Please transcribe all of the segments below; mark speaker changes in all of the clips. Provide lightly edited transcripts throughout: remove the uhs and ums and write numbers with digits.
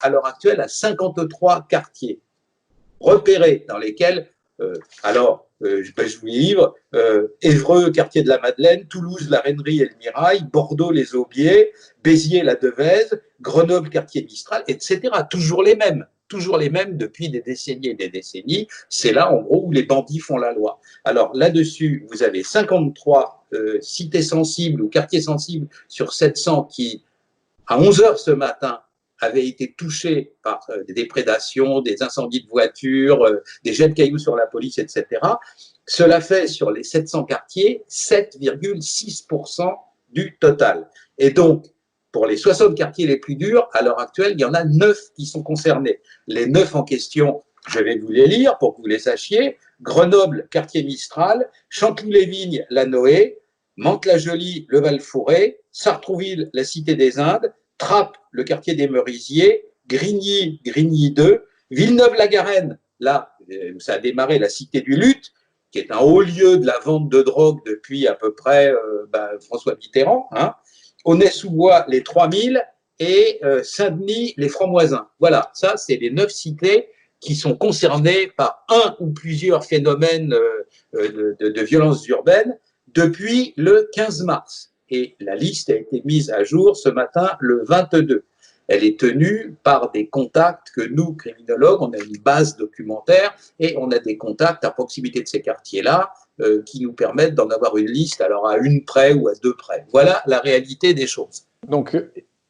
Speaker 1: à l'heure actuelle à 53 quartiers repérés dans lesquels, je vous livre, Évreux, quartier de la Madeleine, Toulouse, la Rainerie et le Mirail, Bordeaux, les Aubiers, Béziers, la Devèze, Grenoble, quartier Mistral, etc. Toujours les mêmes depuis des décennies et des décennies. C'est là, en gros, où les bandits font la loi. Alors là-dessus, vous avez 53 cités sensibles ou quartiers sensibles sur 700 qui, à 11 heures ce matin, avaient été touchés par des déprédations, des incendies de voitures, des jets de cailloux sur la police, etc. Cela fait sur les 700 quartiers 7,6% du total. Et donc, pour les 60 quartiers les plus durs, à l'heure actuelle, il y en a 9 qui sont concernés. Les 9 en question, je vais vous les lire pour que vous les sachiez. Grenoble, quartier Mistral, Chanteloup-les-Vignes, la Noé, Mantes-la-Jolie, le Val-Fouré, Sartrouville, la Cité des Indes, Trappes, le quartier des Merisiers, Grigny, Grigny 2, Villeneuve-la-Garenne, là, ça a démarré la Cité du Luth, qui est un haut lieu de la vente de drogue depuis à peu près François Mitterrand, hein. Aulnay-sous-Bois, les 3000, et Saint-Denis, les Francs-Moisins. Voilà, ça, c'est les 9 cités qui sont concernées par un ou plusieurs phénomènes de violences urbaines depuis le 15 mars. Et la liste a été mise à jour ce matin, le 22. Elle est tenue par des contacts que nous, criminologues, on a une base documentaire et on a des contacts à proximité de ces quartiers-là qui nous permettent d'en avoir une liste, alors à une près ou à deux près. Voilà la réalité des choses.
Speaker 2: Donc,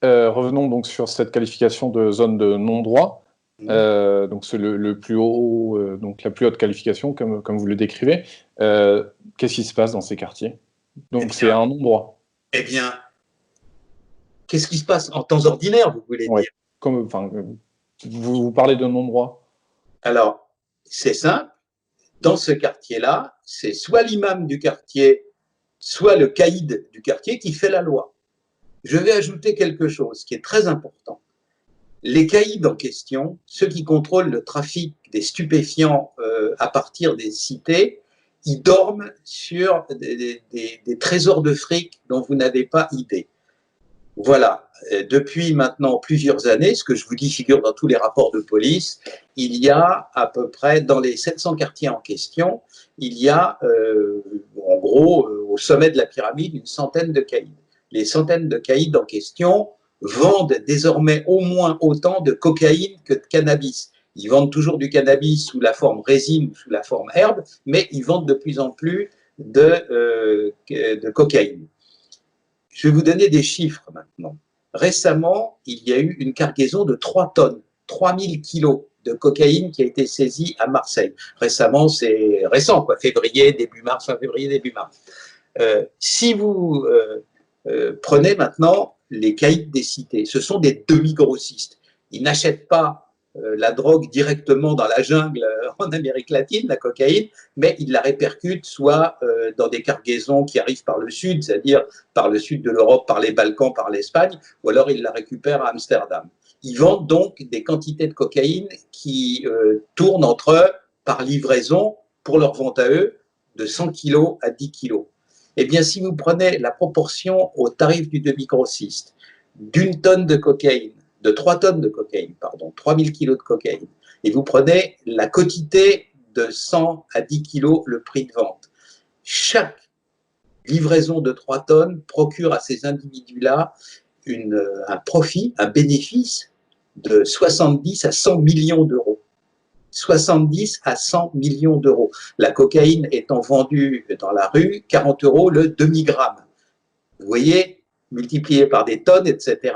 Speaker 2: revenons donc sur cette qualification de zone de non-droit. Donc c'est le plus haut, donc la plus haute qualification, comme vous le décrivez. Qu'est-ce qui se passe dans ces quartiers? Donc c'est un non-droit.
Speaker 1: Eh bien, qu'est-ce qui se passe en temps ordinaire, vous voulez dire?
Speaker 2: Vous parlez de non-droit.
Speaker 1: Alors, c'est simple. Dans ce quartier-là, c'est soit l'imam du quartier, soit le caïd du quartier qui fait la loi. Je vais ajouter quelque chose qui est très important. Les caïds en question, ceux qui contrôlent le trafic des stupéfiants à partir des cités, ils dorment sur des trésors de fric dont vous n'avez pas idée. Voilà, depuis maintenant plusieurs années, ce que je vous dis figure dans tous les rapports de police, il y a à peu près, dans les 700 quartiers en question, il y a en gros, au sommet de la pyramide, une centaine de caïds. Les centaines de caïds en question vendent désormais au moins autant de cocaïne que de cannabis. Ils vendent toujours du cannabis sous la forme résine ou sous la forme herbe, mais ils vendent de plus en plus de cocaïne. Je vais vous donner des chiffres maintenant. Récemment, il y a eu une cargaison de 3 tonnes, 3000 kilos de cocaïne qui a été saisie à Marseille. Récemment, c'est récent, quoi, février, début mars, fin février, début mars. Si vous prenez maintenant les caïds des cités, ce sont des demi-grossistes. Ils n'achètent pas la drogue directement dans la jungle en Amérique latine, la cocaïne, mais ils la répercutent soit dans des cargaisons qui arrivent par le sud, c'est-à-dire par le sud de l'Europe, par les Balkans, par l'Espagne, ou alors ils la récupèrent à Amsterdam. Ils vendent donc des quantités de cocaïne qui tournent entre eux par livraison, pour leur vente à eux, de 100 kilos à 10 kilos. Eh bien, si vous prenez la proportion au tarif du demi-grossiste d'une tonne de cocaïne, de 3 tonnes de cocaïne, pardon, 3000 kilos de cocaïne, et vous prenez la quantité de 100 à 10 kilos, le prix de vente. Chaque livraison de 3 tonnes procure à ces individus-là un profit, un bénéfice de 70 à 100 millions d'euros. 70 à 100 millions d'euros. La cocaïne étant vendue dans la rue, 40 € le demi-gramme. Vous voyez, multiplié par des tonnes, etc.,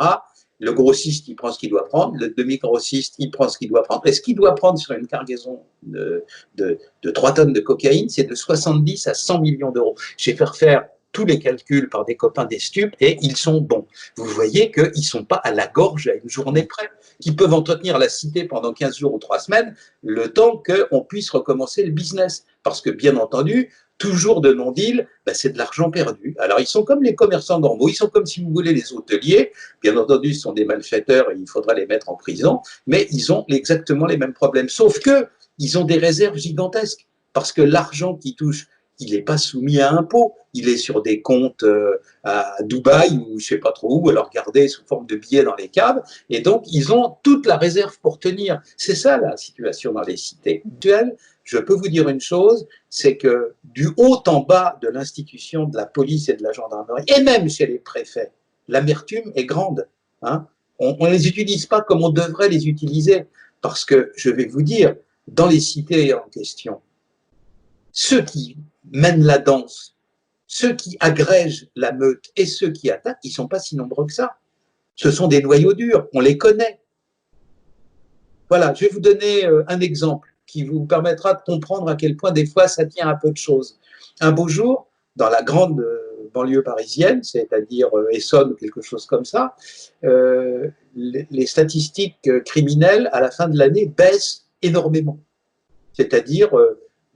Speaker 1: le grossiste, il prend ce qu'il doit prendre, le demi-grossiste, il prend ce qu'il doit prendre. Et ce qu'il doit prendre sur une cargaison de 3 tonnes de cocaïne, c'est de 70 à 100 millions d'euros. J'ai fait refaire tous les calculs par des copains des stupes et ils sont bons. Vous voyez qu'ils ne sont pas à la gorge à une journée près, qu'ils peuvent entretenir la cité pendant 15 jours ou 3 semaines, le temps qu'on puisse recommencer le business. Parce que, bien entendu, toujours de non-deal, c'est de l'argent perdu. Alors, ils sont comme les commerçants normaux, ils sont comme, si vous voulez, les hôteliers. Bien entendu, ce sont des malfaiteurs et il faudra les mettre en prison, mais ils ont exactement les mêmes problèmes. Sauf que ils ont des réserves gigantesques, parce que l'argent qu'ils touchent, il n'est pas soumis à impôt. Il est sur des comptes à Dubaï ou je ne sais pas trop où, alors gardé sous forme de billets dans les caves. Et donc, ils ont toute la réserve pour tenir. C'est ça la situation dans les cités actuelles. Je peux vous dire une chose, c'est que du haut en bas de l'institution de la police et de la gendarmerie, et même chez les préfets, l'amertume est grande. Hein. On ne les utilise pas comme on devrait les utiliser. Parce que, je vais vous dire, dans les cités en question, ceux qui mènent la danse, ceux qui agrègent la meute et ceux qui attaquent, ils ne sont pas si nombreux que ça. Ce sont des noyaux durs, on les connaît. Voilà, je vais vous donner un exemple qui vous permettra de comprendre à quel point des fois ça tient à peu de choses. Un beau jour, dans la grande banlieue parisienne, c'est-à-dire Essonne ou quelque chose comme ça, les statistiques criminelles à la fin de l'année baissent énormément. C'est-à-dire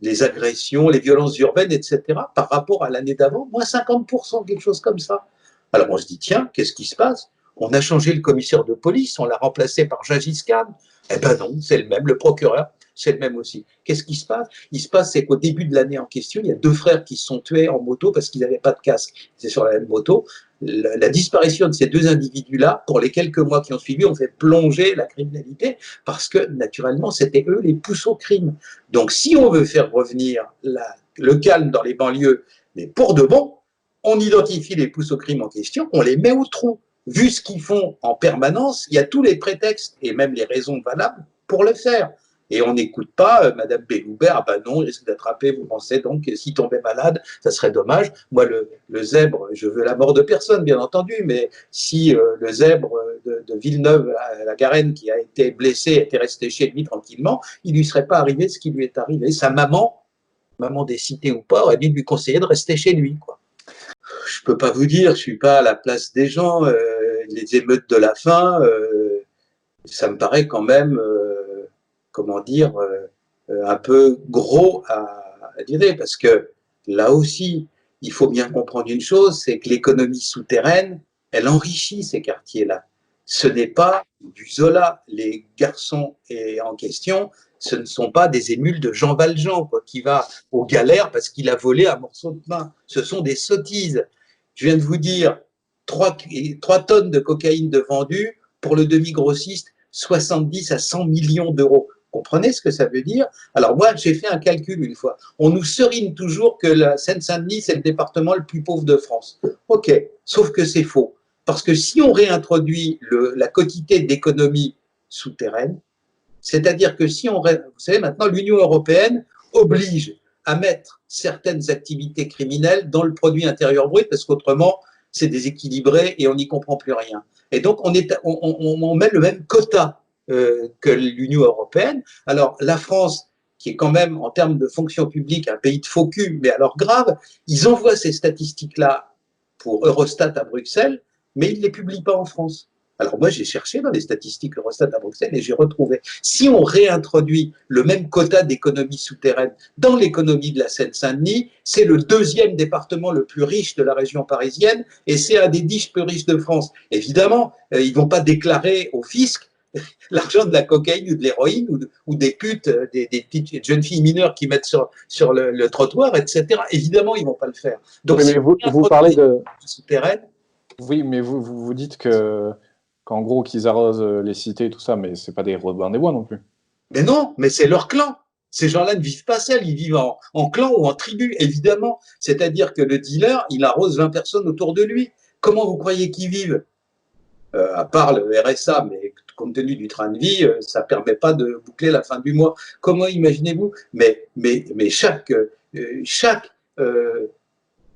Speaker 1: les agressions, les violences urbaines, etc., par rapport à l'année d'avant, moins 50%, quelque chose comme ça. Alors on se dit, tiens, qu'est-ce qui se passe? On a changé le commissaire de police, on l'a remplacé par Gengis Khan. Eh ben non, c'est le même, le procureur, c'est le même aussi. Qu'est-ce qui se passe? Il se passe, c'est qu'au début de l'année en question, il y a 2 frères qui se sont tués en moto parce qu'ils n'avaient pas de casque. C'est sur la même moto. La disparition de ces 2 individus-là, pour les quelques mois qui ont suivi, ont fait plonger la criminalité parce que, naturellement, c'était eux les poussent au crime. Donc, si on veut faire revenir le calme dans les banlieues, mais pour de bon, on identifie les poussent au crime en question, on les met au trou. Vu ce qu'ils font en permanence, il y a tous les prétextes et même les raisons valables pour le faire. Et on n'écoute pas Madame Belloubert, ah ben non, il risque d'attraper, vous pensez donc que s'il tombait malade, ça serait dommage. Moi, le zèbre, je veux la mort de personne, bien entendu, mais si le zèbre de Villeneuve-la-Garenne, qui a été blessé, était resté chez lui tranquillement, il ne lui serait pas arrivé ce qui lui est arrivé. Sa maman des cités ou pas, aurait dû lui conseiller de rester chez lui, quoi. Je peux pas vous dire, je suis pas à la place des gens. Les émeutes de la faim, ça me paraît quand même, comment dire, un peu gros à dire, parce que là aussi, il faut bien comprendre une chose, c'est que l'économie souterraine, elle enrichit ces quartiers-là. Ce n'est pas du Zola. Les garçons en question, ce ne sont pas des émules de Jean Valjean, quoi, qui va aux galères parce qu'il a volé un morceau de pain. Ce sont des sottises. Je viens de vous dire 3 tonnes de cocaïne de vendues pour le demi-grossiste, 70 à 100 millions d'euros. Comprenez ce que ça veut dire? Alors moi, j'ai fait un calcul une fois. On nous serine toujours que la Seine-Saint-Denis, c'est le département le plus pauvre de France. Ok, sauf que c'est faux. Parce que si on réintroduit la quotité d'économie souterraine, c'est-à-dire que si on... Vous savez, maintenant, l'Union européenne oblige à mettre certaines activités criminelles dans le produit intérieur brut, parce qu'autrement, c'est déséquilibré et on n'y comprend plus rien. Et donc, on met le même quota que l'Union européenne. Alors, la France, qui est quand même, en termes de fonction publique, un pays de faux cul, mais alors grave, ils envoient ces statistiques-là pour Eurostat à Bruxelles, mais ils ne les publient pas en France. Alors moi, j'ai cherché dans les statistiques Eurostat à Bruxelles et j'ai retrouvé. Si on réintroduit le même quota d'économie souterraine dans l'économie de la Seine-Saint-Denis, c'est le 2e département le plus riche de la région parisienne et c'est un des 10 plus riches de France. Évidemment, ils ne vont pas déclarer au fisc l'argent de la cocaïne ou de l'héroïne ou des putes, des petites jeunes filles mineures qui mettent sur le trottoir, etc. Évidemment, ils ne vont pas le faire. Donc,
Speaker 2: oui, mais vous parlez de
Speaker 1: souterraine.
Speaker 2: Oui, mais vous dites qu'en gros, qu'ils arrosent les cités et tout ça, mais c'est pas des Robin des Bois non plus.
Speaker 1: Mais non, mais c'est leur clan. Ces gens-là ne vivent pas seuls, ils vivent en clan ou en tribu, évidemment. C'est-à-dire que le dealer, il arrose 20 personnes autour de lui. Comment vous croyez qu'ils vivent? À part le RSA, mais compte tenu du train de vie, ça ne permet pas de boucler la fin du mois. Comment imaginez-vous? Mais chaque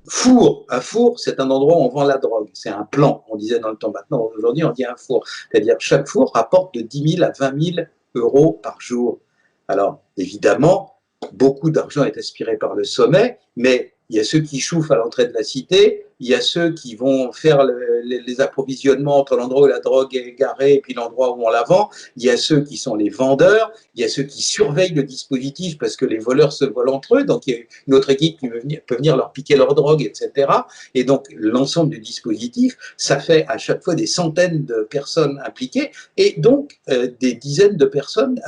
Speaker 1: four, un four, c'est un endroit où on vend la drogue. C'est un plan, on disait dans le temps. Maintenant, aujourd'hui, on dit un four. C'est-à-dire chaque four rapporte de 10 000 à 20 000 euros par jour. Alors, évidemment, beaucoup d'argent est aspiré par le sommet, mais il y a ceux qui chauffent à l'entrée de la cité, il y a ceux qui vont faire les approvisionnements entre l'endroit où la drogue est garée et puis l'endroit où on la vend, il y a ceux qui sont les vendeurs, il y a ceux qui surveillent le dispositif parce que les voleurs se volent entre eux, donc il y a une autre équipe qui peut venir leur piquer leur drogue, etc. Et donc l'ensemble du dispositif, ça fait à chaque fois des centaines de personnes impliquées et donc des dizaines de personnes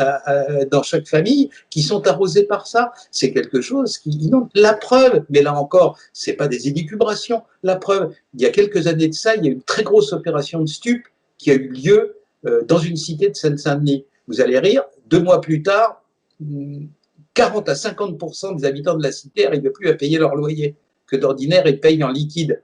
Speaker 1: dans chaque famille qui sont arrosées par ça. C'est quelque chose qui inonde. La preuve, mais là encore, c'est pas des élucubrations, la preuve, il y a quelques années de ça, il y a eu une très grosse opération de stup qui a eu lieu dans une cité de Seine-Saint-Denis. Vous allez rire, 2 mois plus tard, 40 à 50% des habitants de la cité n'arrivent plus à payer leur loyer, que d'ordinaire ils payent en liquide.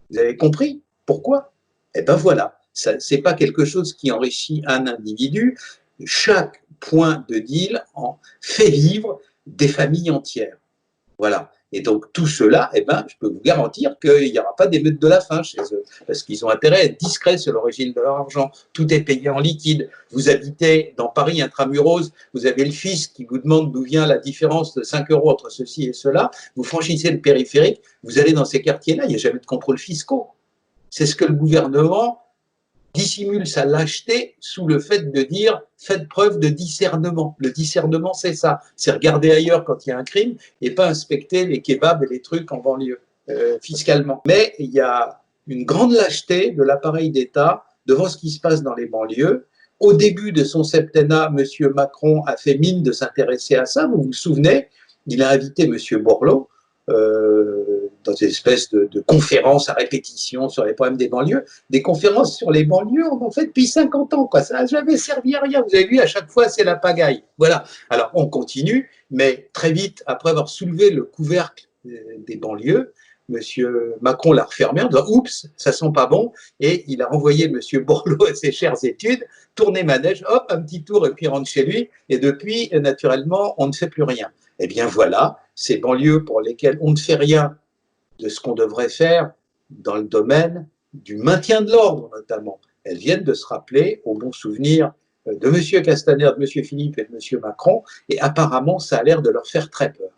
Speaker 1: Vous avez compris pourquoi? Eh ben voilà, ce n'est pas quelque chose qui enrichit un individu. Chaque point de deal en fait vivre des familles entières. Voilà. Et donc, tout cela, eh ben, je peux vous garantir qu'il n'y aura pas d'émeute de la faim chez eux, parce qu'ils ont intérêt à être discrets sur l'origine de leur argent. Tout est payé en liquide. Vous habitez dans Paris intramuros, vous avez le fisc qui vous demande d'où vient la différence de 5 € entre ceci et cela. Vous franchissez le périphérique, vous allez dans ces quartiers-là, il n'y a jamais de contrôle fiscaux. C'est ce que le gouvernement dissimule sa lâcheté sous le fait de dire « faites preuve de discernement ». Le discernement, c'est ça, c'est regarder ailleurs quand il y a un crime et pas inspecter les kebabs et les trucs en banlieue, fiscalement. Mais il y a une grande lâcheté de l'appareil d'État devant ce qui se passe dans les banlieues. Au début de son septennat, M. Macron a fait mine de s'intéresser à ça. Vous vous souvenez, il a invité M. Borloo dans une espèce de conférence à répétition sur les problèmes des banlieues. Des conférences sur les banlieues, on en fait depuis 50 ans, quoi. Ça n'a jamais servi à rien. Vous avez vu, à chaque fois, c'est la pagaille. Voilà. Alors, on continue, mais très vite, après avoir soulevé le couvercle des banlieues, M. Macron l'a refermé en disant « Oups, ça sent pas bon », et il a renvoyé M. Borloo à ses chères études, tourner manège, hop, un petit tour, et puis rentre chez lui, et depuis, naturellement, on ne fait plus rien. Eh bien voilà, ces banlieues pour lesquelles on ne fait rien de ce qu'on devrait faire dans le domaine du maintien de l'ordre notamment, elles viennent de se rappeler au bon souvenir de M. Castaner, de M. Philippe et de M. Macron, et apparemment ça a l'air de leur faire très peur.